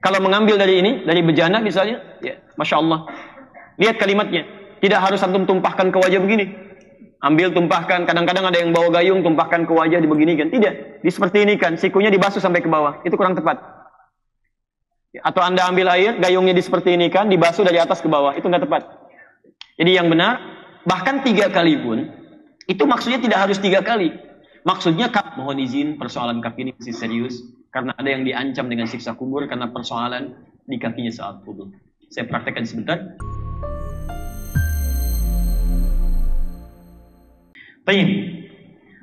Kalau mengambil dari ini, dari bejana misalnya, ya, Masya Allah. Lihat kalimatnya. Tidak harus antum tumpahkan ke wajah begini. Ambil, tumpahkan. Kadang-kadang ada yang bawa gayung, tumpahkan ke wajah, dibeginikan. Tidak. Seperti ini kan. Sikunya dibasuh sampai ke bawah. Itu kurang tepat. Atau Anda ambil air, gayungnya seperti ini kan, dibasuh dari atas ke bawah. Itu nggak tepat. Jadi yang benar, bahkan 3 kali pun, itu maksudnya tidak harus 3 kali. Maksudnya, mohon izin, persoalan kaki ini masih serius. Karena ada yang diancam dengan siksa kubur karena persoalan di kakinya saat wudu. Saya praktekkan sebentar. Baik.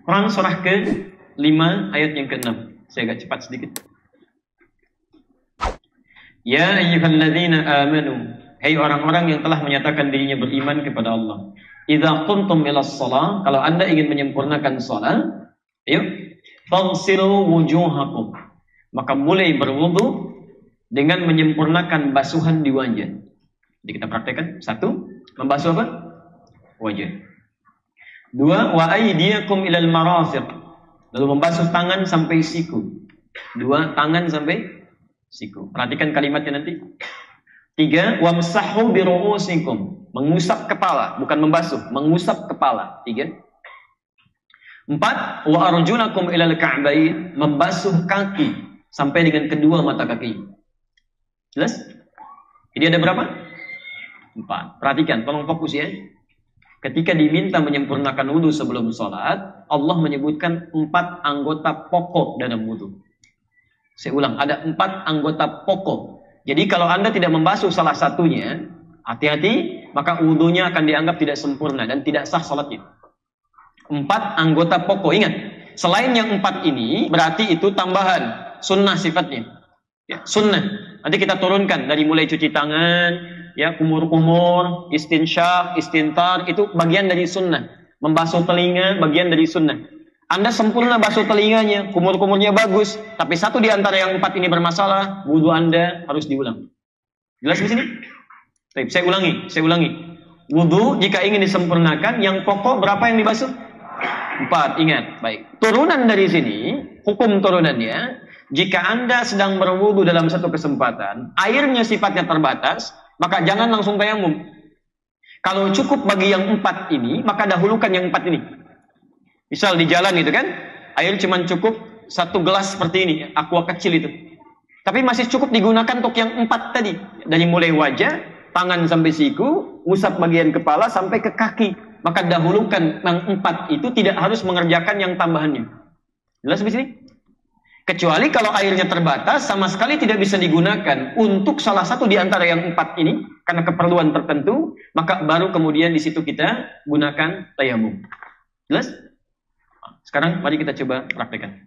Quran surah ke-5 ayat yang ke-6. Saya agak cepat sedikit. Ya ayyuhalladzina amanu, hai orang-orang yang telah menyatakan dirinya beriman kepada Allah. Idza qumtum ilas shalah, kalau Anda ingin menyempurnakan salat, ayo, faghsilu wujuhakum. Maka mulai berwudu dengan menyempurnakan basuhan di wajah. Jadi kita praktekkan. 1, membasuh apa? Wajah. 2, wa aydiyakum ilal marafiq. Lalu membasuh tangan sampai siku. 2, tangan sampai siku. Perhatikan kalimatnya nanti. 3, wamsahu bi ru'usikum. Mengusap kepala, bukan membasuh, mengusap kepala. 3. 4, wa arjulakum ilal ka'bayn. Membasuh kaki sampai dengan kedua mata kaki. Jelas? Jadi ada berapa? 4. Perhatikan, tolong fokus ya. Ketika diminta menyempurnakan wudhu sebelum sholat, Allah menyebutkan 4 anggota pokok dalam wudhu. Saya ulang, ada 4 anggota pokok. Jadi kalau Anda tidak membasuh salah satunya, hati-hati, maka wudhunya akan dianggap tidak sempurna dan tidak sah sholatnya. 4 anggota pokok, ingat. Selain yang 4 ini, berarti itu tambahan. Sunnah sifatnya, ya, sunnah. Nanti kita turunkan dari mulai cuci tangan, ya, kumur-kumur, istinsyak, istintar, itu bagian dari sunnah. Membasuh telinga, bagian dari sunnah. Anda sempurna basuh telinganya, kumur-kumurnya bagus, tapi satu di antara yang 4 ini bermasalah, wudhu Anda harus diulang. Jelas di sini? Baik, saya ulangi. Wudhu jika ingin disempurnakan, yang pokok berapa yang dibasuh? 4, ingat. Baik. Turunan dari sini, hukum turunannya, jika Anda sedang berwudu dalam satu kesempatan, airnya sifatnya terbatas, maka jangan langsung tayamum. Kalau cukup bagi yang 4 ini, maka dahulukan yang 4 ini. Misal di jalan itu kan, air cuma cukup 1 gelas seperti ini, aqua kecil itu. Tapi masih cukup digunakan untuk yang 4 tadi. Dari mulai wajah, tangan sampai siku, usap bagian kepala sampai ke kaki. Maka dahulukan yang 4 itu, tidak harus mengerjakan yang tambahannya. Jelas di sini? Kecuali kalau airnya terbatas, sama sekali tidak bisa digunakan untuk salah satu di antara yang 4 ini, karena keperluan tertentu, maka baru kemudian di situ kita gunakan tayamum. Jelas? Sekarang mari kita coba praktekkan.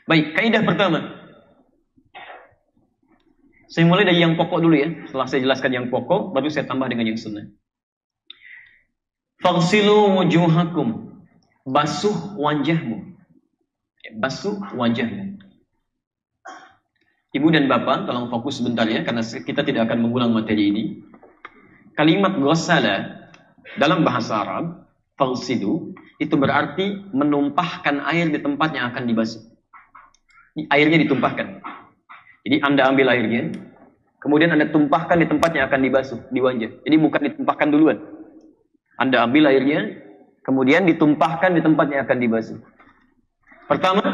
Baik, kaidah pertama. Saya mulai dari yang pokok dulu ya. Setelah saya jelaskan yang pokok, baru saya tambah dengan yang sunnah. Faghsilu wujuhakum. Basuh wajahmu. Basuh wajahmu. Ibu dan bapak, tolong fokus sebentar ya, karena kita tidak akan mengulang materi ini. Kalimat ghassala dalam bahasa Arab, faghsilu, itu berarti menumpahkan air di tempat yang akan dibasuh. Airnya ditumpahkan. Jadi Anda ambil airnya, kemudian Anda tumpahkan di tempat yang akan dibasuh, di wajah. Jadi bukan ditumpahkan duluan. Anda ambil airnya, kemudian ditumpahkan di tempat yang akan dibasuh. Pertama,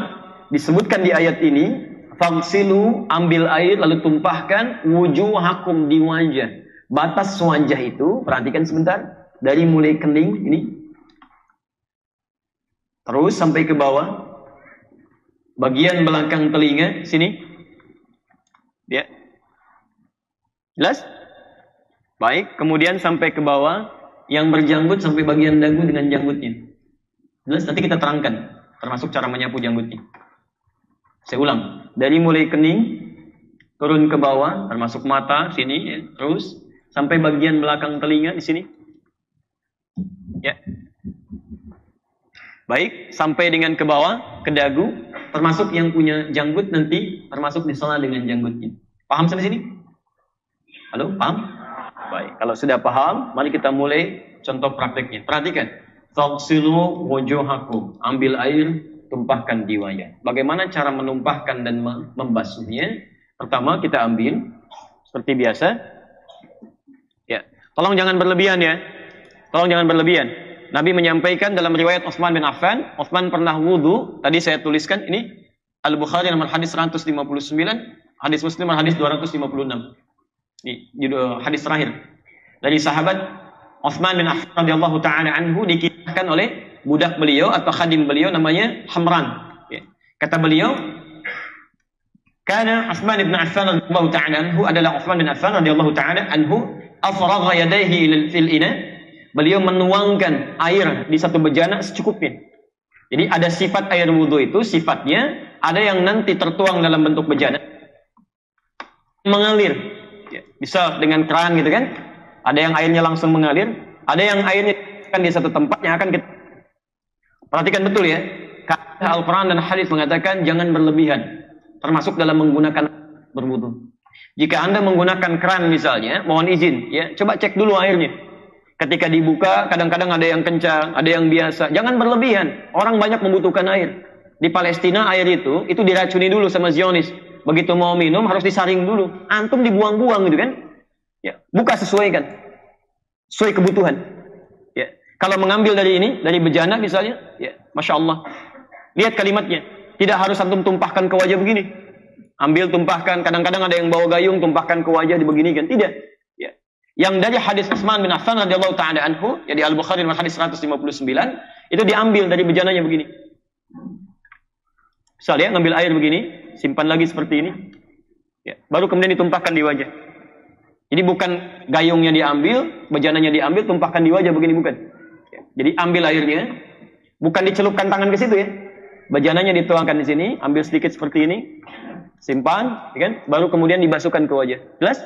disebutkan di ayat ini, faghsilu, ambil air lalu tumpahkan, wujuhakum, di wajah. Batas wajah itu, perhatikan sebentar, dari mulai kening ini, terus sampai ke bawah, bagian belakang telinga sini, ya, jelas? Baik, kemudian sampai ke bawah, yang berjanggut sampai bagian dagu dengan janggutnya. Jelas? Nanti kita terangkan. Termasuk cara menyapu janggutnya. Saya ulang. Dari mulai kening, turun ke bawah, termasuk mata, sini, ya, terus, sampai bagian belakang telinga, di sini. Ya. Baik, sampai dengan ke bawah, ke dagu, termasuk yang punya janggut nanti, termasuk di sana dengan janggutnya. Paham sampai sini? Halo, paham? Baik, kalau sudah paham, mari kita mulai contoh prakteknya. Perhatikan. Faghsilu wujuhakum. Ambil air, tumpahkan di wajah. Bagaimana cara menumpahkan dan membasuhnya? Pertama kita ambil seperti biasa. Ya, tolong jangan berlebihan ya. Tolong jangan berlebihan. Nabi menyampaikan dalam riwayat Utsman bin Affan, Utsman pernah wudu, tadi saya tuliskan ini Al-Bukhari nomor hadis 159, hadis Muslim nomor hadis 256. Ini judul hadis terakhir. Dari sahabat Utsman bin Affan radhiyallahu taala anhu dikisahkan oleh budak beliau atau khadim beliau namanya Hamran. Ya. Kata beliau, karena Utsman bin Affan radhiyallahu taala anhu adalah Utsman bin Affan radhiyallahu taala anhu afragha yadayhi fil ina. Beliau menuangkan air di satu bejana secukupnya. Jadi ada sifat air wudhu itu, sifatnya ada yang nanti tertuang dalam bentuk bejana, mengalir. Ya, bisa dengan keran gitu kan. Ada yang airnya langsung mengalir, ada yang airnya kan di satu tempat yang akan kita perhatikan betul ya. Karena Al-Quran dan hadis mengatakan jangan berlebihan, termasuk dalam menggunakan berwudhu. Jika Anda menggunakan keran misalnya, mohon izin ya, coba cek dulu airnya. Ketika dibuka, kadang-kadang ada yang kencang, ada yang biasa. Jangan berlebihan. Orang banyak membutuhkan air. Di Palestina air itu diracuni dulu sama Zionis. Begitu mau minum harus disaring dulu. Antum dibuang-buang gitu kan? Ya, buka sesuai kan? Sesuai kebutuhan. Ya. Kalau mengambil dari ini, dari bejana misalnya, ya, Masya Allah. Lihat kalimatnya. Tidak harus antum tumpahkan ke wajah begini. Ambil, tumpahkan. Kadang-kadang ada yang bawa gayung, tumpahkan ke wajah dibeginikan. Tidak. Yang dari hadis Utsman bin Affan radhiyallahu taala anhu, ya di Al-Bukhari nomor hadis 159, itu diambil dari bejananya begini. Misal ya, ngambil air begini, simpan lagi seperti ini. Ya, baru kemudian ditumpahkan di wajah. Jadi bukan gayungnya diambil, bejananya diambil, tumpahkan di wajah begini, bukan. Ya, jadi ambil airnya, bukan dicelupkan tangan ke situ ya. Bejananya dituangkan di sini, ambil sedikit seperti ini, simpan, ya kan? Baru kemudian dibasuhkan ke wajah. Jelas?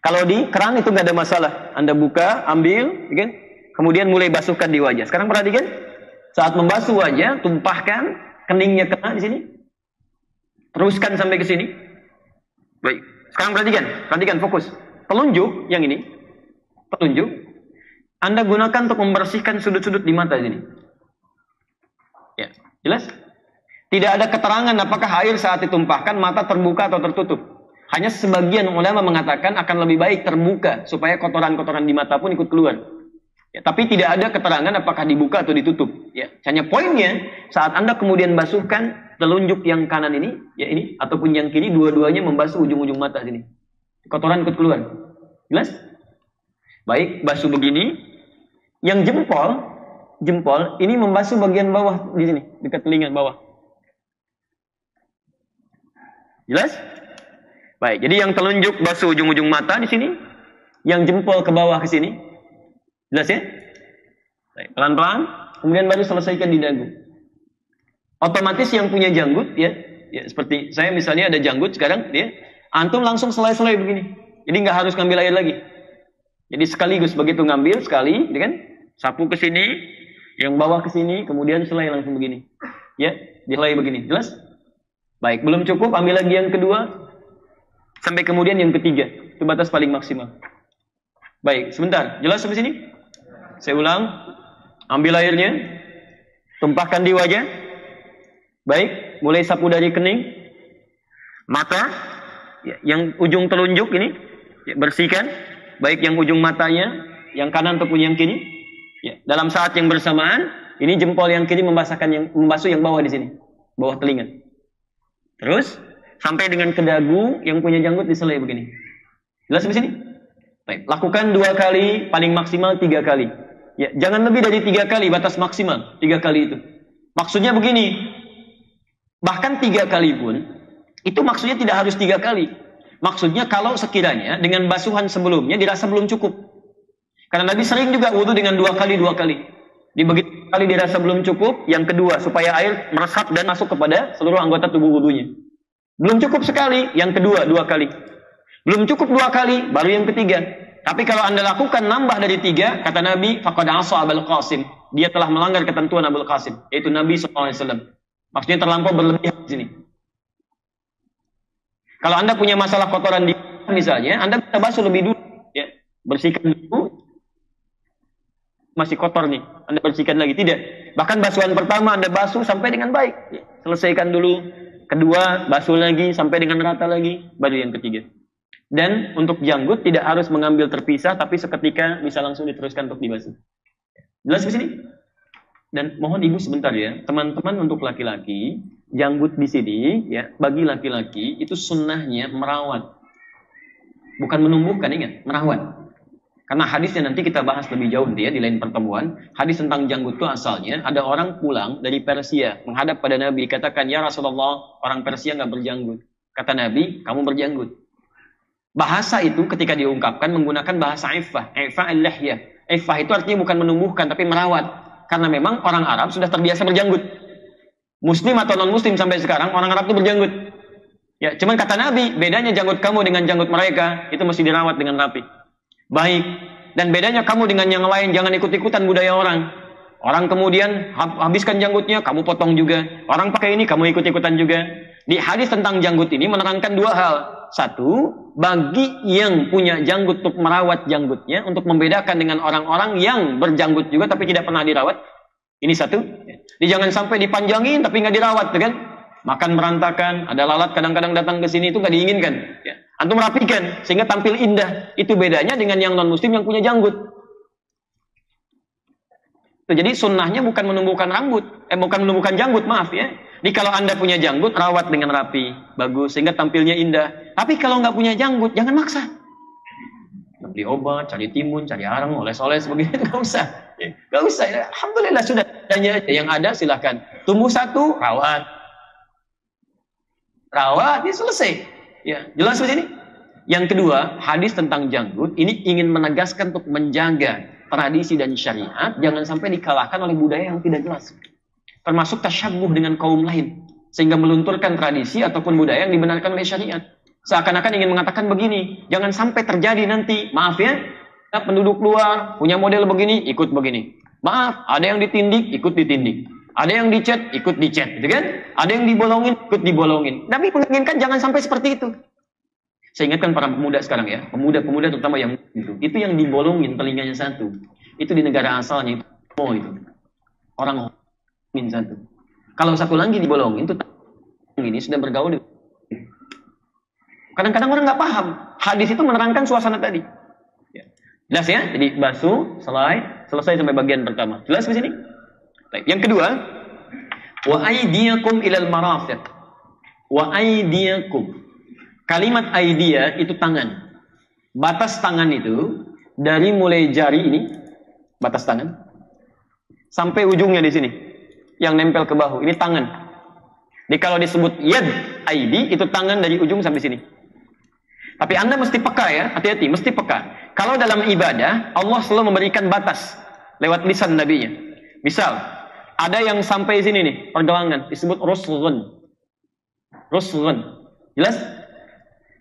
Kalau di keran itu nggak ada masalah. Anda buka, ambil, kan? Kemudian mulai basuhkan di wajah. Sekarang perhatikan, saat membasuh wajah, tumpahkan keningnya kena di sini, teruskan sampai ke sini. Baik. Sekarang perhatikan, fokus. Telunjuk yang ini, telunjuk, Anda gunakan untuk membersihkan sudut-sudut di mata sini. Ya, jelas? Tidak ada keterangan apakah air saat ditumpahkan mata terbuka atau tertutup. Hanya sebagian ulama mengatakan akan lebih baik terbuka supaya kotoran-kotoran di mata pun ikut keluar. Ya, tapi tidak ada keterangan apakah dibuka atau ditutup. Ya, hanya poinnya saat Anda kemudian basuhkan telunjuk yang kanan ini, ya ini ataupun yang kiri, dua-duanya membasuh ujung-ujung mata sini. Kotoran ikut keluar. Jelas? Baik, basuh begini. Yang jempol ini membasuh bagian bawah di sini, dekat telinga bawah. Jelas? Baik, jadi yang telunjuk basuh ujung-ujung mata di sini, yang jempol ke bawah ke sini. Jelas ya? Baik, pelan-pelan, kemudian baru selesaikan di dagu. Otomatis yang punya janggut ya seperti saya misalnya ada janggut sekarang, ya, antum langsung selai-selai begini. Jadi nggak harus ngambil air lagi. Jadi sekaligus begitu ngambil sekali, ya kan? Sapu ke sini, yang bawah ke sini, kemudian selai langsung begini. Ya, diselai begini. Jelas? Baik, belum cukup, ambil lagi yang kedua. Sampai kemudian yang ketiga, itu batas paling maksimal. Baik, sebentar. Jelas sampai sini? Saya ulang. Ambil airnya, tumpahkan di wajah. Baik, mulai sapu dari kening, mata, ya, yang ujung telunjuk ini, ya, bersihkan. Baik yang ujung matanya, yang kanan ataupun yang kiri. Ya, dalam saat yang bersamaan, ini jempol yang kiri membasuh yang bawah di sini, bawah telinga. Terus sampai dengan ke dagu, yang punya janggut diselai begini. Jelas di sini? Baik, lakukan 2 kali, paling maksimal 3 kali. Ya, jangan lebih dari 3 kali, batas maksimal 3 kali itu. Maksudnya begini, bahkan 3 kali pun, itu maksudnya tidak harus 3 kali. Maksudnya kalau sekiranya dengan basuhan sebelumnya dirasa belum cukup. Karena Nabi sering juga wudu dengan 2 kali. Di begitu kali dirasa belum cukup, yang kedua supaya air meresap dan masuk kepada seluruh anggota tubuh wudunya. Belum cukup sekali, yang kedua 2 kali. Belum cukup 2 kali, baru yang ketiga. Tapi kalau Anda lakukan nambah dari 3, kata Nabi, faqad asa Abul Qasim. Dia telah melanggar ketentuan Abul Qasim, yaitu Nabi SAW. Maksudnya terlampau berlebihan di sini. Kalau Anda punya masalah kotoran di misalnya, Anda bisa basuh lebih dulu, ya. Bersihkan dulu. Masih kotor nih, Anda bersihkan lagi, tidak. Bahkan basuhan pertama Anda basuh sampai dengan baik, ya. Selesaikan dulu Kedua, basuh lagi sampai dengan rata lagi, baru yang ketiga. Dan untuk janggut tidak harus mengambil terpisah, tapi seketika bisa langsung diteruskan untuk dibasuh. Jelas di sini? Dan mohon ibu sebentar ya, teman-teman untuk laki-laki, janggut di sini ya, bagi laki-laki itu sunnahnya merawat. Bukan menumbuhkan, ingat, merawat. Karena hadisnya nanti kita bahas lebih jauh ya di lain pertemuan. Hadis tentang janggut itu asalnya ada orang pulang dari Persia menghadap pada Nabi, katakan, ya Rasulullah, orang Persia nggak berjanggut. Kata Nabi, kamu berjanggut. Bahasa itu ketika diungkapkan menggunakan bahasa iffah, iffah al-lihyah. Iffah itu artinya bukan menumbuhkan tapi merawat. Karena memang orang Arab sudah terbiasa berjanggut. Muslim atau non Muslim sampai sekarang orang Arab itu berjanggut. Ya, cuman kata Nabi, bedanya janggut kamu dengan janggut mereka itu mesti dirawat dengan rapi. Baik, dan bedanya kamu dengan yang lain, jangan ikut-ikutan budaya orang. Orang kemudian habiskan janggutnya, kamu potong juga. Orang pakai ini, kamu ikut-ikutan juga. Di hadis tentang janggut ini menerangkan dua hal. Satu, bagi yang punya janggut untuk merawat janggutnya, untuk membedakan dengan orang-orang yang berjanggut juga tapi tidak pernah dirawat. Ini satu. Jadi jangan sampai dipanjangin tapi nggak dirawat, kan? Makan berantakan, ada lalat kadang-kadang datang ke sini, itu nggak diinginkan. Ya. Antum rapikan sehingga tampil indah. Itu bedanya dengan yang non muslim yang punya janggut. Jadi sunnahnya bukan menumbuhkan rambut, bukan menumbuhkan janggut, maaf ya. Jadi kalau anda punya janggut, rawat dengan rapi, bagus sehingga tampilnya indah. Tapi kalau nggak punya janggut, jangan maksa. Beli obat, cari timun, cari arang, oles-oles begitu, nggak usah. Nggak usah. Ya. Alhamdulillah sudah. Yang ada silahkan. Tumbuh satu, rawat. Rawat, ya selesai. Ya, jelas begini. Yang kedua, hadis tentang janggut ini ingin menegaskan untuk menjaga tradisi dan syariat, jangan sampai dikalahkan oleh budaya yang tidak jelas. Termasuk tasyabbuh dengan kaum lain, sehingga melunturkan tradisi ataupun budaya yang dibenarkan oleh syariat. Seakan-akan ingin mengatakan begini, jangan sampai terjadi nanti, maaf ya, penduduk luar punya model begini, ikut begini. Maaf, ada yang ditindik, ikut ditindik. Ada yang dicat, ikut dicat, gitu kan? Ada yang dibolongin, ikut dibolongin. Tapi menginginkan jangan sampai seperti itu. Saya ingatkan para pemuda sekarang ya, pemuda-pemuda terutama yang itu yang dibolongin telinganya satu. Itu di negara asalnya itu orang min satu. Kalau satu lagi dibolongin itu ini sudah bergaul. Kadang-kadang orang nggak paham. Hadis itu menerangkan suasana tadi. Jelas ya? Jadi basuh, selesai sampai bagian pertama. Jelas di sini? Baik. Yang kedua, wa aydiyakum ilal marafiq. Wa aydiyakum. Kalimat aidia itu tangan. Batas tangan itu dari mulai jari ini, batas tangan, sampai ujungnya di sini, yang nempel ke bahu. Ini tangan. Jadi kalau disebut yad, aidi, itu tangan dari ujung sampai sini. Tapi Anda mesti peka ya, hati-hati, mesti peka. Kalau dalam ibadah, Allah selalu memberikan batas lewat lisan nabinya. Misal, ada yang sampai sini nih, pergelangan, disebut rusghun. Rusghun. Jelas?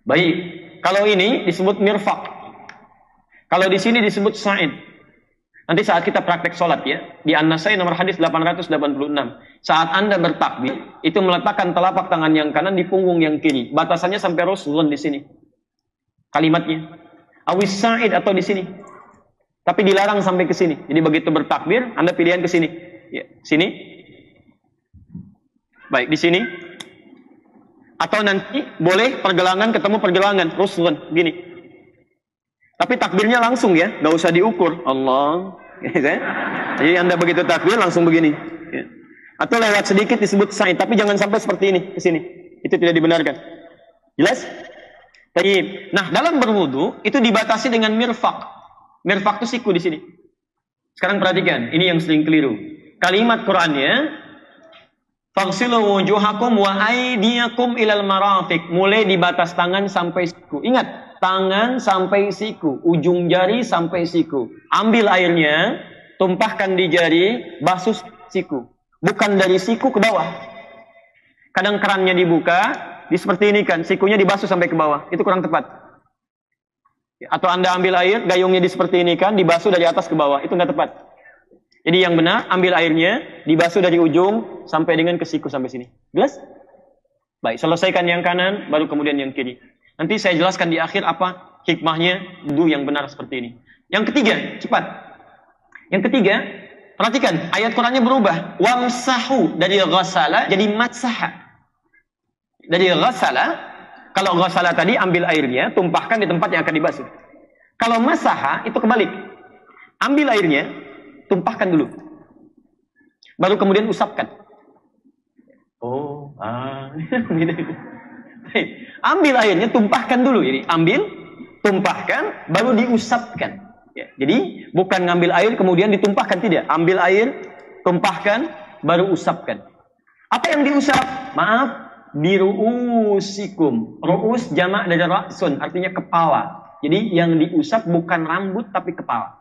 Baik. Kalau ini disebut mirfaq. Kalau di sini disebut sa'id. Nanti saat kita praktek sholat ya, di An-Nasai nomor hadis 886. Saat Anda bertakbir, itu meletakkan telapak tangan yang kanan di punggung yang kiri. Batasannya sampai rusghun di sini. Kalimatnya. Awis sa'id atau di sini. Tapi dilarang sampai ke sini. Jadi begitu bertakbir, Anda pilihan ke sini. Ya, sini. Baik, di sini. Atau nanti boleh pergelangan ketemu pergelangan, rusghun, gini. Tapi takbirnya langsung ya, nggak usah diukur. Allah. Jadi Anda begitu takbir langsung begini. Ya. Atau lewat sedikit disebut sa'id, tapi jangan sampai seperti ini ke sini. Itu tidak dibenarkan. Jelas? Baik. Nah, dalam berwudu itu dibatasi dengan mirfaq. Mirfaq itu siku di sini. Sekarang perhatikan, ini yang sering keliru. Kalimat Qur'annya faghsilu wujuhakum wa aydiyakum ilal marafiq. Mulai di batas tangan sampai siku. Ingat, tangan sampai siku, ujung jari sampai siku. Ambil airnya, tumpahkan di jari, basuh siku. Bukan dari siku ke bawah. Kadang kerannya dibuka, seperti ini kan, sikunya dibasuh sampai ke bawah. Itu kurang tepat. Atau Anda ambil air, gayungnya seperti ini kan, dibasuh dari atas ke bawah. Itu nggak tepat. Jadi yang benar, ambil airnya, dibasuh dari ujung sampai dengan ke siku sampai sini. Jelas? Baik, selesaikan yang kanan, baru kemudian yang kiri. Nanti saya jelaskan di akhir apa hikmahnya wudu yang benar seperti ini. Yang ketiga, cepat. Yang ketiga, perhatikan, ayat Qur'annya berubah. Wamsahu dari ghasala jadi matsaha. Dari ghasala, kalau ghasala tadi ambil airnya, tumpahkan di tempat yang akan dibasuh. Kalau masaha itu kebalik. Ambil airnya, tumpahkan dulu. Baru kemudian usapkan. Oh, gitu. Ambil airnya, tumpahkan dulu. Jadi ambil, tumpahkan, baru diusapkan. Ya, jadi bukan ngambil air kemudian ditumpahkan, tidak. Ambil air, tumpahkan, baru usapkan. Apa yang diusap? Maaf, biruusikum. Ruus jamak dari ra'sun, artinya kepala. Jadi yang diusap bukan rambut tapi kepala.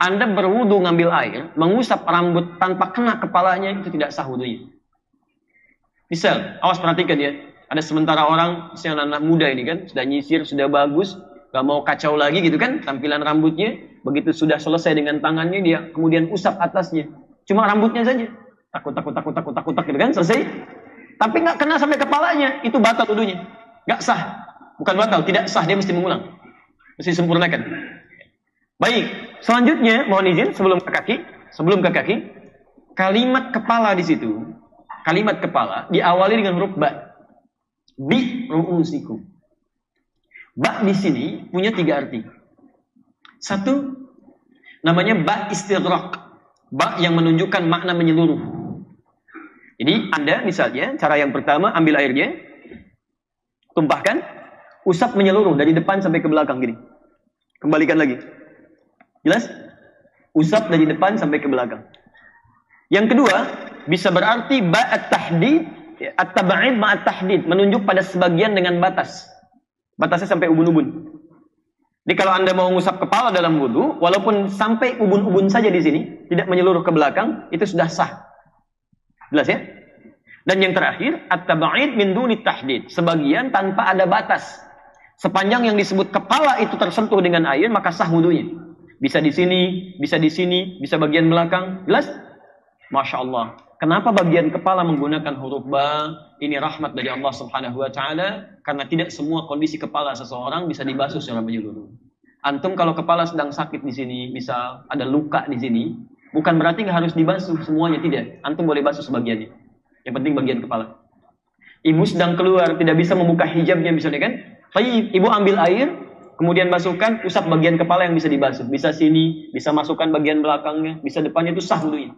Anda berwudu ngambil air, mengusap rambut tanpa kena kepalanya, itu tidak sah wudunya. Misal, awas perhatikan ya. Ada sementara orang, misalnya anak muda ini kan, sudah nyisir, sudah bagus, gak mau kacau lagi gitu kan, tampilan rambutnya. Begitu sudah selesai dengan tangannya, dia kemudian usap atasnya. Cuma rambutnya saja. Takut gitu kan, selesai. Tapi nggak kena sampai kepalanya, itu batal wudunya. Nggak sah. Bukan batal, tidak sah, dia mesti mengulang. Mesti sempurnakan. Baik, selanjutnya mohon izin sebelum ke kaki, kalimat kepala di situ, kalimat kepala diawali dengan huruf ba. Bi ru'usikum. Ba di sini punya 3 arti. Satu, namanya ba istighraq. Ba yang menunjukkan makna menyeluruh. Jadi Anda misalnya, cara yang pertama ambil airnya, tumpahkan, usap menyeluruh dari depan sampai ke belakang gini. Kembalikan lagi. Jelas? Usap dari depan sampai ke belakang. Yang kedua, bisa berarti ba at-tahdid, at-tab'id ma at-tahdid, menunjuk pada sebagian dengan batas. Batasnya sampai ubun-ubun. Jadi kalau Anda mau ngusap kepala dalam wudu, walaupun sampai ubun-ubun saja di sini, tidak menyeluruh ke belakang, itu sudah sah. Jelas ya? Dan yang terakhir, at-tab'id min duni tahdid, sebagian tanpa ada batas. Sepanjang yang disebut kepala itu tersentuh dengan air, maka sah wudunya. Bisa di sini, bisa bagian belakang. Jelas? Masya Allah. Kenapa bagian kepala menggunakan huruf ba? Ini rahmat dari Allah Subhanahu wa Ta'ala, karena tidak semua kondisi kepala seseorang bisa dibasuh secara menyeluruh. Antum kalau kepala sedang sakit di sini, misal ada luka di sini, bukan berarti nggak harus dibasuh semuanya, tidak. Antum boleh basuh sebagiannya. Yang penting bagian kepala. Ibu sedang keluar, tidak bisa membuka hijabnya, misalnya kan? Tapi ibu ambil air, kemudian masukkan, usap bagian kepala yang bisa dibasuh. Bisa sini, bisa masukkan bagian belakangnya, bisa depannya, itu sah wudunya.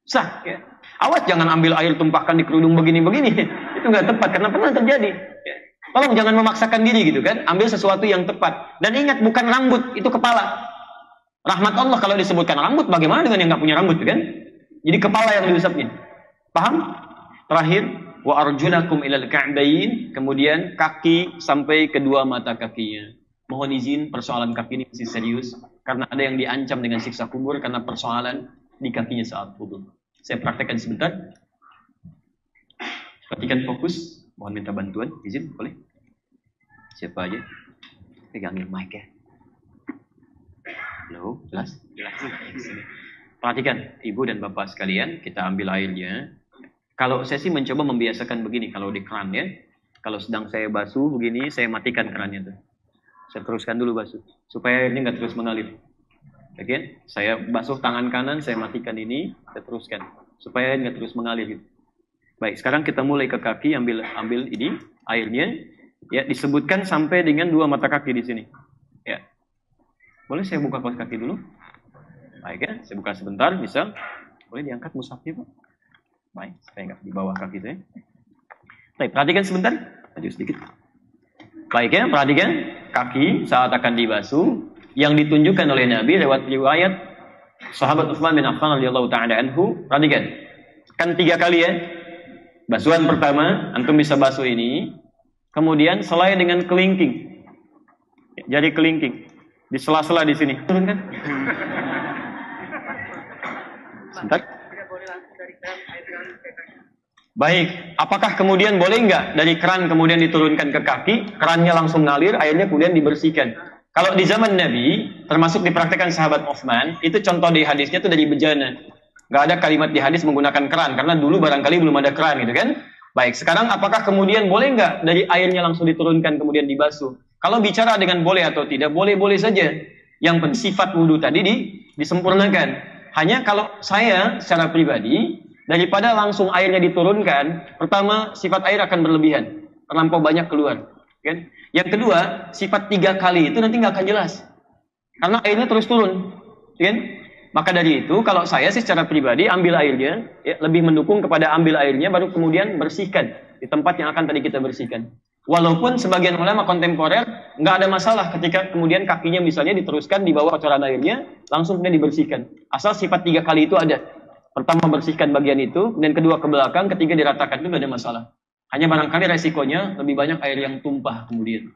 Sah, ya. Awas jangan ambil air tumpahkan di kerudung begini-begini. Itu nggak tepat, karena pernah terjadi. Ya. Tolong jangan memaksakan diri gitu kan. Ambil sesuatu yang tepat. Dan ingat, bukan rambut, itu kepala. Rahmat Allah kalau disebutkan rambut, bagaimana dengan yang nggak punya rambut kan? Jadi kepala yang diusapnya. Paham? Terakhir, wa arjulakum ilal ka'bayn, kemudian kaki sampai kedua mata kakinya. Mohon izin, persoalan kaki ini masih serius karena ada yang diancam dengan siksa kubur karena persoalan di kakinya saat wudu. Saya praktekkan sebentar. Perhatikan fokus. Mohon minta bantuan, izin, boleh? Siapa aja? Pegangin mic ya. Halo, jelas? Jelas. Perhatikan, ibu dan bapak sekalian, kita ambil airnya. Kalau saya sih mencoba membiasakan begini, kalau di keran ya. Kalau sedang saya basuh begini, saya matikan kerannya tuh. Saya teruskan dulu basuh, supaya airnya nggak terus mengalir. Oke, saya basuh tangan kanan, saya matikan ini, saya teruskan, supaya nggak terus mengalir gitu. Baik, sekarang kita mulai ke kaki, ambil ini airnya, ya disebutkan sampai dengan 2 mata kaki di sini. Ya, boleh saya buka kaos kaki dulu? Baik ya, saya buka sebentar, misal, boleh diangkat mushafnya Pak? Baik, saya nggak di bawah kaki saya. Baik, perhatikan sebentar, maju sedikit. Baik ya, perhatikan kaki saat akan dibasuh. Yang ditunjukkan oleh Nabi lewat riwayat sahabat Utsman bin Affan radhiyallahu taala anhu. Perhatikan. Kan 3 kali ya. Basuhan pertama, antum bisa basuh ini. Kemudian selai dengan kelingking. Jari kelingking. Di sela-sela di sini. Turunkan. Sebentar. Baik, apakah kemudian boleh nggak dari keran kemudian diturunkan ke kaki, kerannya langsung ngalir, airnya kemudian dibersihkan? Kalau di zaman Nabi, termasuk dipraktekkan sahabat Utsman, itu contoh di hadisnya itu dari bejana. Nggak ada kalimat di hadis menggunakan keran, karena dulu barangkali belum ada keran gitu kan. Baik, sekarang apakah kemudian boleh nggak dari airnya langsung diturunkan kemudian dibasuh? Kalau bicara dengan boleh atau tidak, boleh-boleh saja. Yang sifat wudhu tadi disempurnakan. Hanya kalau saya secara pribadi, Daripada langsung airnya diturunkan, pertama sifat air akan berlebihan, terlampau banyak keluar. Kan? Yang kedua, sifat 3 kali itu nanti nggak akan jelas, karena airnya terus turun. Kan? Maka dari itu, kalau saya sih secara pribadi ambil airnya, ya, lebih mendukung kepada ambil airnya, baru kemudian bersihkan di tempat yang akan tadi kita bersihkan. Walaupun sebagian ulama kontemporer nggak ada masalah ketika kemudian kakinya misalnya diteruskan di bawah kotoran airnya, langsung kemudian dibersihkan. Asal sifat 3 kali itu ada. Pertama bersihkan bagian itu, dan kedua ke belakang, ketiga diratakan, itu nggak ada masalah. Hanya barangkali resikonya lebih banyak air yang tumpah kemudian.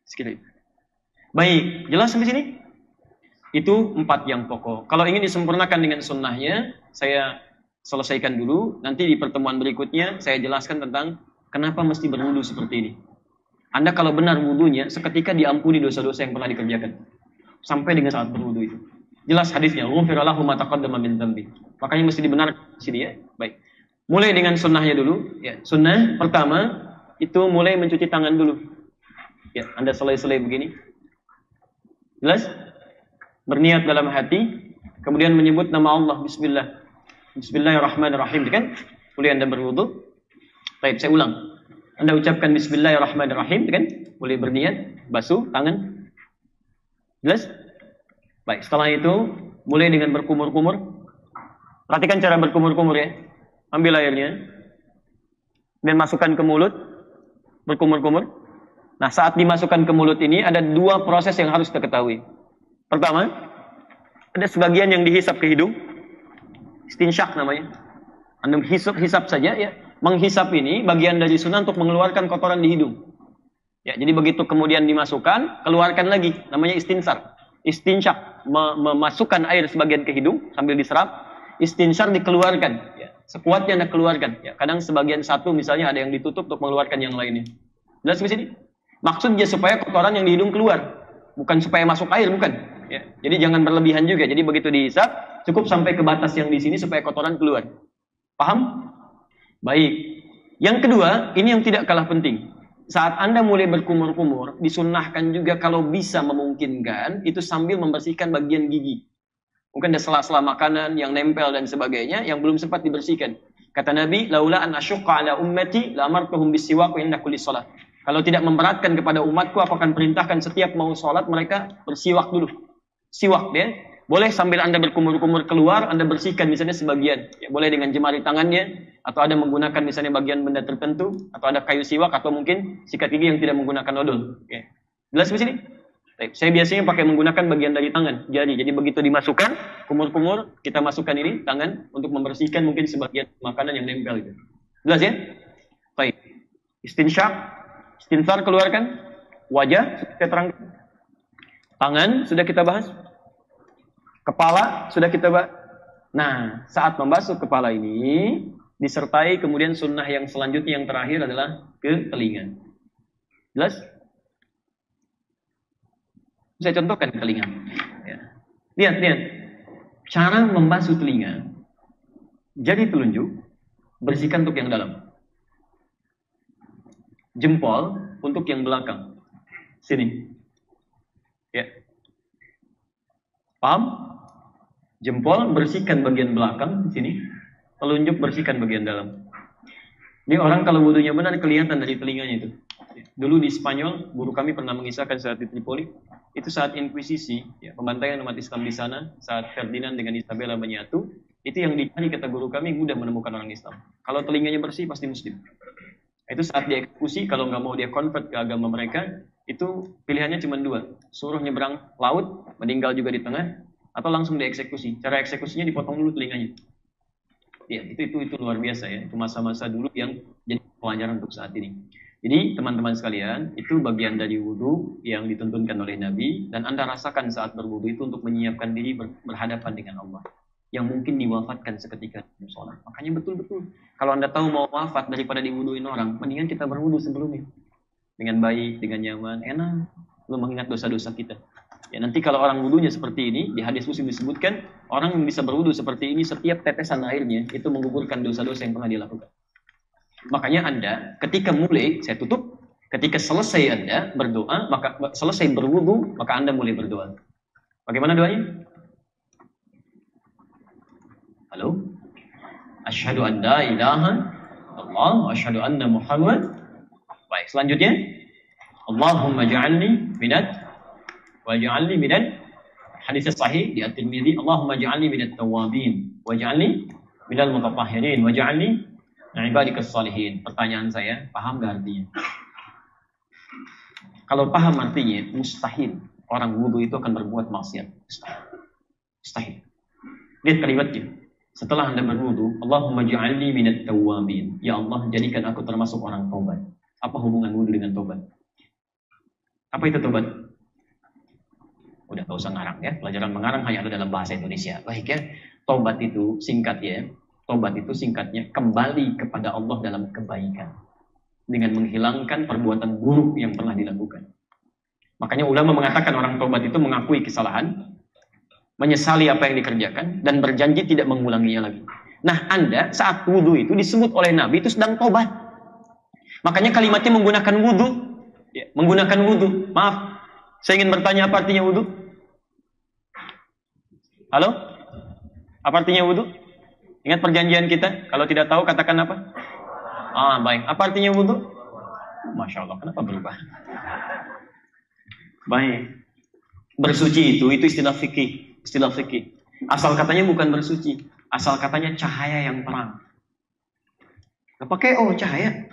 Sekitar itu. Baik, jelas sampai sini? Itu 4 yang pokok. Kalau ingin disempurnakan dengan sunnahnya, saya selesaikan dulu. Nanti di pertemuan berikutnya saya jelaskan tentang kenapa mesti berwudu seperti ini. Anda kalau benar wudunya, seketika diampuni dosa-dosa yang pernah dikerjakan. Sampai dengan saat berwudu itu. Jelas hadisnya, ghufira lahu ma taqaddama min dzambi. Makanya mesti dibenarkan sini ya. Baik. Mulai dengan sunnahnya dulu. Ya. Sunnah pertama itu mulai mencuci tangan dulu. Ya, Anda selai-selai begini. Jelas? Berniat dalam hati, kemudian menyebut nama Allah, bismillah. Bismillahirrahmanirrahim, kan? Mulai Anda berwudu. Baik, saya ulang. Anda ucapkan bismillahirrahmanirrahim, kan? Mulai berniat, basuh tangan. Jelas? Baik, setelah itu mulai dengan berkumur-kumur. Perhatikan cara berkumur-kumur ya. Ambil airnya dan masukkan ke mulut, berkumur-kumur. Nah, saat dimasukkan ke mulut ini ada 2 proses yang harus kita ketahui. Pertama, ada sebagian yang dihisap ke hidung, istinsyak namanya. Anda hisap saja ya. Menghisap ini bagian dari sunnah untuk mengeluarkan kotoran di hidung. Ya, jadi begitu kemudian dimasukkan, keluarkan lagi, namanya istinsar. Istinsyak, memasukkan air sebagian ke hidung sambil diserap, istinsar dikeluarkan. Ya, sekuatnya Anda keluarkan. Ya, kadang sebagian satu misalnya ada yang ditutup untuk mengeluarkan yang lainnya. Jelas di sini? Maksudnya supaya kotoran yang di hidung keluar, bukan supaya masuk air, bukan. Ya, jadi jangan berlebihan juga. Jadi begitu dihisap, cukup sampai ke batas yang di sini supaya kotoran keluar. Paham? Baik. Yang kedua, ini yang tidak kalah penting. Saat Anda mulai berkumur-kumur, disunnahkan juga kalau bisa memungkinkan, itu sambil membersihkan bagian gigi. Mungkin ada sela-sela makanan yang nempel dan sebagainya, yang belum sempat dibersihkan. Kata Nabi, laula an asyqa ala ummati, la amartuhum bisiwak inda kulli shalah. Kalau tidak memberatkan kepada umatku, aku akan perintahkan setiap mau sholat, mereka bersiwak dulu. Siwak ya. Boleh sambil Anda berkumur-kumur keluar, Anda bersihkan misalnya sebagian. Ya, boleh dengan jemari tangannya, atau ada menggunakan misalnya bagian benda tertentu, atau ada kayu siwak, atau mungkin sikat gigi yang tidak menggunakan odol. Ya. Jelas di sini? Baik. Saya biasanya pakai menggunakan bagian dari tangan, jari. Jadi begitu dimasukkan, kumur-kumur, kita masukkan ini, tangan, untuk membersihkan mungkin sebagian makanan yang nempel. Gitu. Jelas ya? Baik. Istinsyak, istinsar keluarkan. Wajah, kita terangkan. Tangan, sudah kita bahas. Kepala sudah kita bahas. Nah, saat membasuh kepala ini disertai kemudian sunnah yang selanjutnya yang terakhir adalah ke telinga. Jelas? Saya contohkan telinga. Ya. Lihat. Cara membasuh telinga. Jari telunjuk bersihkan untuk yang dalam. Jempol untuk yang belakang. Sini. Ya. Paham? Jempol bersihkan bagian belakang di sini, telunjuk bersihkan bagian dalam. Ini orang kalau wudunya benar kelihatan dari telinganya itu. Dulu di Spanyol, guru kami pernah mengisahkan saat di Tripoli, itu saat inkuisisi, ya, pembantaian umat Islam di sana, saat Ferdinand dengan Isabella menyatu, itu yang dicari kata guru kami mudah menemukan orang Islam. Kalau telinganya bersih pasti Muslim. Itu saat dieksekusi, kalau nggak mau dia convert ke agama mereka, itu pilihannya cuma 2, suruh nyebrang laut, meninggal juga di tengah, atau langsung dieksekusi. Cara eksekusinya dipotong dulu telinganya. Ya, itu luar biasa ya. Itu masa-masa dulu yang jadi pelajaran untuk saat ini. Jadi teman-teman sekalian, itu bagian dari wudu yang dituntunkan oleh Nabi, dan Anda rasakan saat berwudu itu untuk menyiapkan diri berhadapan dengan Allah yang mungkin diwafatkan seketika dalam sholat. Makanya betul-betul kalau Anda tahu mau wafat daripada diwuduin orang, mendingan kita berwudu sebelumnya dengan baik, dengan nyaman, enak, lu mengingat dosa-dosa kita. Ya, nanti kalau orang wudunya seperti ini, di hadis Muslim disebutkan, orang yang bisa berwudu seperti ini, setiap tetesan airnya itu menggugurkan dosa-dosa yang pernah dia lakukan. Makanya Anda, ketika mulai, saya tutup, ketika selesai Anda berdoa, maka selesai berwudu, maka Anda mulai berdoa. Bagaimana doanya? Halo? Asyhadu an la ilaha illallah wa asyhadu anna Muhammad. Baik, selanjutnya Allahumma ja'alni minat hadis sahih di At-Tirmidzi, Allahumma ja'alni minat tawwabin wa ja'alni minal mutatahhirin wa ja'alni min ibadikas salihin. Pertanyaan saya, paham gak artinya? Kalau paham artinya, mustahil orang wudu itu akan berbuat maksiat. Mustahil. Lihat kalimatnya. Setelah Anda berwudu, Allahumma ja'alni minat tawwabin. Ya Allah, jadikan aku termasuk orang taubat. Apa hubungan wudu dengan taubat? Apa itu taubat? Udah gak usah ngarang ya. Pelajaran mengarang hanya ada dalam bahasa Indonesia. Baik ya. Taubat itu singkat ya. Taubat itu singkatnya kembali kepada Allah dalam kebaikan. Dengan menghilangkan perbuatan buruk yang pernah dilakukan. Makanya ulama mengatakan orang taubat itu mengakui kesalahan, menyesali apa yang dikerjakan, dan berjanji tidak mengulanginya lagi. Nah, Anda saat wudu itu disebut oleh Nabi itu sedang taubat. Makanya kalimatnya menggunakan wudu. Ya, menggunakan wudu. Maaf, saya ingin bertanya apa artinya wudu? Halo? Apa artinya wudu? Ingat perjanjian kita? Kalau tidak tahu katakan apa? Baik. Apa artinya wudu? Masya Allah, kenapa berubah? Baik. Bersuci itu istilah fikih. Istilah fikih. Asal katanya bukan bersuci. Asal katanya cahaya yang terang. Gak pakai cahaya.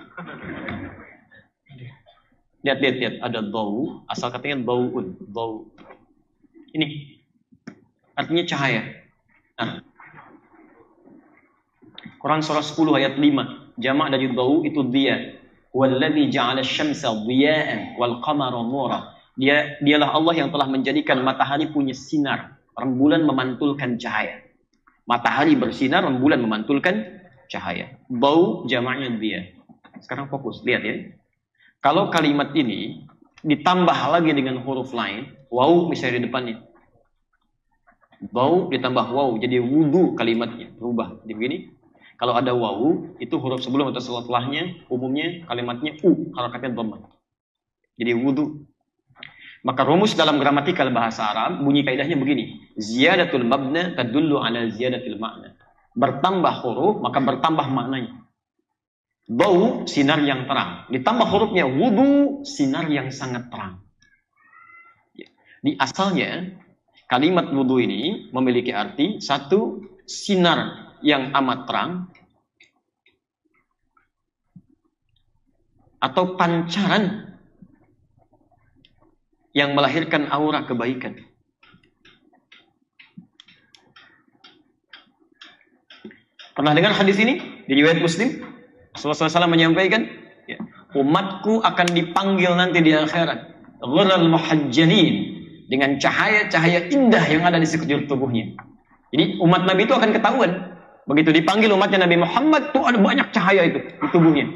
Lihat. Ada bau. Asal katanya bauun. Bau. Ini. Artinya cahaya. Nah. Quran surah 10 ayat 5. Jamak dari bau itu dia. Walladzi ja'ala asy-syamsa dhiya'an wal qamara nura. Dialah Allah yang telah menjadikan matahari punya sinar. Rembulan memantulkan cahaya. Matahari bersinar, rembulan memantulkan cahaya. Bau jamaknya dia. Sekarang fokus, lihat ya. Kalau kalimat ini ditambah lagi dengan huruf lain, waw misalnya di depannya. Bau ditambah waw, jadi wudu kalimatnya. Berubah, jadi begini. Kalau ada waw, itu huruf sebelum atau setelahnya, umumnya kalimatnya harakatnya dhammah. Jadi wudu. Maka rumus dalam gramatikal bahasa Arab, bunyi kaidahnya begini. Ziyadatul mabna tadullu ala ziyadatil makna. Bertambah huruf, maka bertambah maknanya. Bau, sinar yang terang. Ditambah hurufnya wudu, sinar yang sangat terang. Di asalnya, kalimat wudu ini memiliki arti, satu, sinar yang amat terang, atau pancaran yang melahirkan aura kebaikan. Pernah dengar hadis ini? Di riwayat Muslim? Rasulullah SAW menyampaikan, ya, umatku akan dipanggil nanti di akhirat. Ghurral muhajjalin. Dengan cahaya-cahaya indah yang ada di sekujur tubuhnya. Jadi umat Nabi itu akan ketahuan. Begitu dipanggil umatnya Nabi Muhammad, tuh ada banyak cahaya itu di tubuhnya.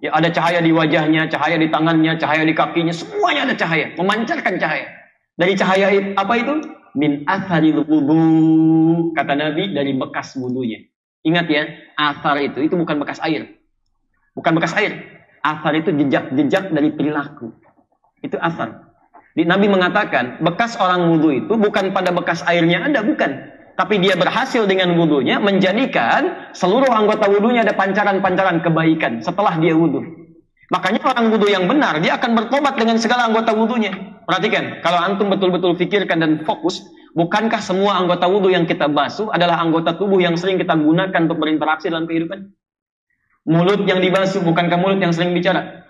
Ya, ada cahaya di wajahnya, cahaya di tangannya, cahaya di kakinya, semuanya ada cahaya, memancarkan cahaya. Dari cahaya apa itu? Min atharil wudu, kata Nabi, dari bekas wudunya. Ingat ya, athar itu bukan bekas air. Bukan bekas air. Athar itu jejak dari perilaku. Itu athar. Nabi mengatakan, bekas orang wudu itu bukan pada bekas airnya ada, bukan. Tapi dia berhasil dengan wudunya menjadikan seluruh anggota wudunya ada pancaran-pancaran kebaikan setelah dia wudu. Makanya orang wudu yang benar, dia akan bertobat dengan segala anggota wudunya. Perhatikan, kalau antum betul-betul pikirkan dan fokus, bukankah semua anggota wudu yang kita basuh adalah anggota tubuh yang sering kita gunakan untuk berinteraksi dalam kehidupan? Mulut yang dibasuh, bukankah mulut yang sering bicara?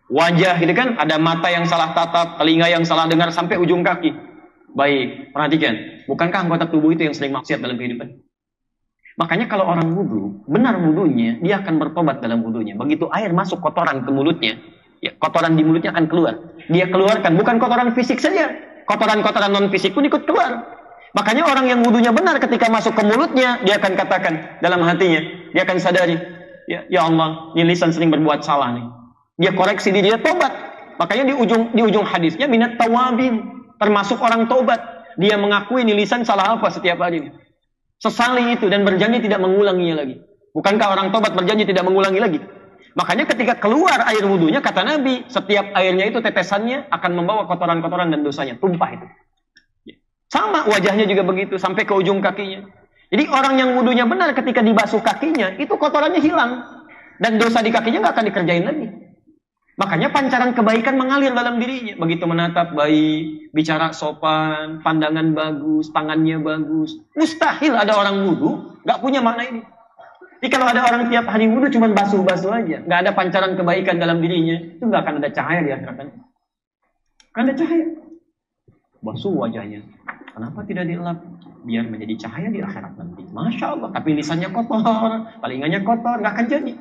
Wajah, gitu kan? Ada mata yang salah tatap, telinga yang salah dengar, sampai ujung kaki. Baik, perhatikan. Bukankah anggota tubuh itu yang sering maksiat dalam kehidupan? Makanya kalau orang wudu, benar wudunya, dia akan bertobat dalam wudunya. Begitu air masuk kotoran ke mulutnya, ya, kotoran di mulutnya akan keluar. Dia keluarkan, bukan kotoran fisik saja. Kotoran-kotoran non-fisik pun ikut keluar. Makanya orang yang wudunya benar ketika masuk ke mulutnya, dia akan katakan dalam hatinya, dia akan sadari, ya Allah, ini lisan sering berbuat salah nih. Dia koreksi diri, dia tobat. Makanya di ujung hadisnya, minat tawabin, termasuk orang tobat. Dia mengakui ini lisan salah apa setiap hari. Sesali itu dan berjanji tidak mengulanginya lagi. Bukankah orang tobat berjanji tidak mengulangi lagi? Makanya ketika keluar air wudunya, kata Nabi, setiap airnya itu tetesannya akan membawa kotoran-kotoran dan dosanya. Tumpah itu. Sama wajahnya juga begitu, sampai ke ujung kakinya. Jadi orang yang wudunya benar ketika dibasuh kakinya, itu kotorannya hilang. Dan dosa di kakinya nggak akan dikerjain lagi. Makanya pancaran kebaikan mengalir dalam dirinya. Begitu menatap baik, bicara sopan, pandangan bagus, tangannya bagus. Mustahil ada orang wudu nggak punya makna ini. Jadi kalau ada orang tiap hari wudu cuma basuh-basuh aja, nggak ada pancaran kebaikan dalam dirinya, itu nggak akan ada cahaya di akhirat. Kan ada cahaya. Basuh wajahnya. Kenapa tidak dielap? Biar menjadi cahaya di akhirat nanti. Masya Allah. Tapi lisannya kotor, telingannya kotor, nggak akan jadi.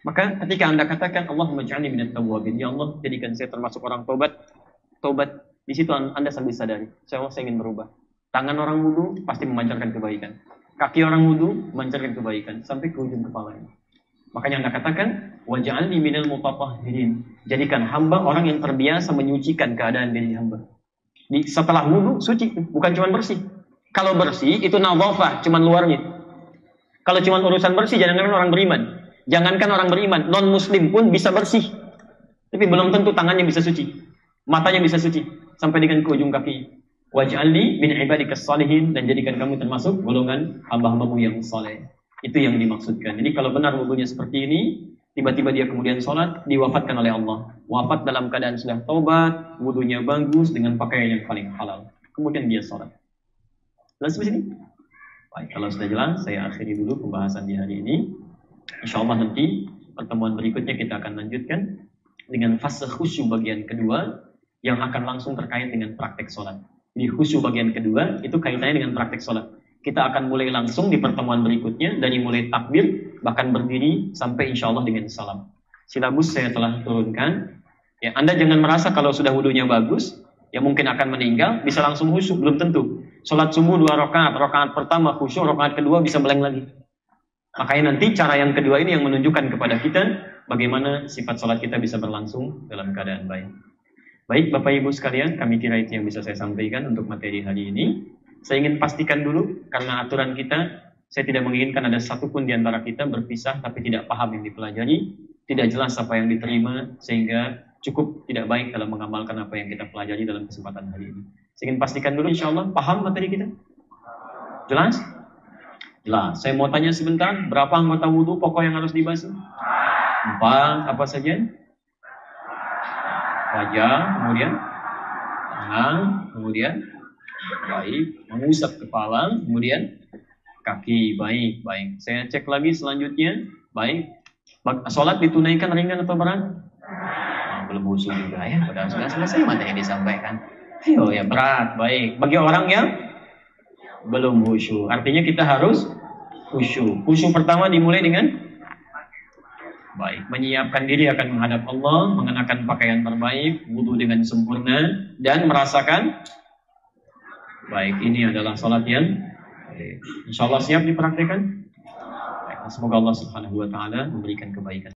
Maka ketika Anda katakan Allahumma ja'alni minat tawwabin, ya Allah jadikan saya termasuk orang tobat. Tobat, di situ Anda sambil sadari, saya ingin berubah. Tangan orang wudu pasti memancarkan kebaikan. Kaki orang wudu memancarkan kebaikan sampai ke ujung kepalanya. Makanya Anda katakan waj'alni minal mutatahhirin. Jadikan hamba orang yang terbiasa menyucikan keadaan diri hamba. Setelah wudu suci, bukan cuma bersih. Kalau bersih itu nadhafah, cuma luarnya. Kalau cuma urusan bersih jangan orang beriman. Jangankan orang beriman, non-muslim pun bisa bersih. Tapi belum tentu tangannya bisa suci. Matanya bisa suci. Sampai dengan ke ujung kaki. Waj'alni min ibadikas salihin. Dan jadikan kamu termasuk golongan hamba-hambamu yang saleh. Itu yang dimaksudkan. Jadi kalau benar wudunya seperti ini, tiba-tiba dia kemudian sholat, diwafatkan oleh Allah. Wafat dalam keadaan sudah taubat, wudunya bagus, dengan pakaian yang paling halal. Kemudian dia sholat. Jelas di sini? Baik, kalau sudah jelas, saya akhiri dulu pembahasan di hari ini. Insya Allah nanti pertemuan berikutnya kita akan lanjutkan dengan fase khusyuk bagian kedua yang akan langsung terkait dengan praktek sholat. Di khusyuk bagian kedua itu kaitannya dengan praktek sholat. Kita akan mulai langsung di pertemuan berikutnya dari mulai takbir bahkan berdiri sampai insya Allah dengan salam. Silabus saya telah turunkan. Ya, Anda jangan merasa kalau sudah wudunya bagus, ya mungkin akan meninggal bisa langsung khusyuk, belum tentu. Sholat subuh 2 rakaat, rakaat pertama khusyuk, rakaat kedua bisa blank lagi. Makanya nanti cara yang kedua ini yang menunjukkan kepada kita bagaimana sifat sholat kita bisa berlangsung dalam keadaan baik. Baik Bapak Ibu sekalian, kami kira itu yang bisa saya sampaikan untuk materi hari ini. Saya ingin pastikan dulu, karena aturan kita, saya tidak menginginkan ada satupun di antara kita berpisah tapi tidak paham yang dipelajari, tidak jelas apa yang diterima, sehingga cukup tidak baik dalam mengamalkan apa yang kita pelajari dalam kesempatan hari ini. Saya ingin pastikan dulu insya Allah, paham materi kita? Jelas? Jelas. Saya mau tanya sebentar, berapa anggota wudu pokok yang harus dibasuh? 4, apa saja? Wajah, kemudian tangan, kemudian baik, mengusap kepala, kemudian kaki, baik. Saya cek lagi selanjutnya, baik. Sholat ditunaikan ringan atau berat? Belum khusyuk juga ya, padahal sudah selesai materi yang disampaikan. Ayo ya berat, baik. Bagi orang yang belum khusyuk, artinya kita harus khusyuk. Khusyuk pertama dimulai dengan baik, menyiapkan diri akan menghadap Allah, mengenakan pakaian terbaik, wudu dengan sempurna, dan merasakan baik, ini adalah salat yang insya Allah siap dipraktikkan. Semoga Allah Subhanahu wa Ta'ala memberikan kebaikan.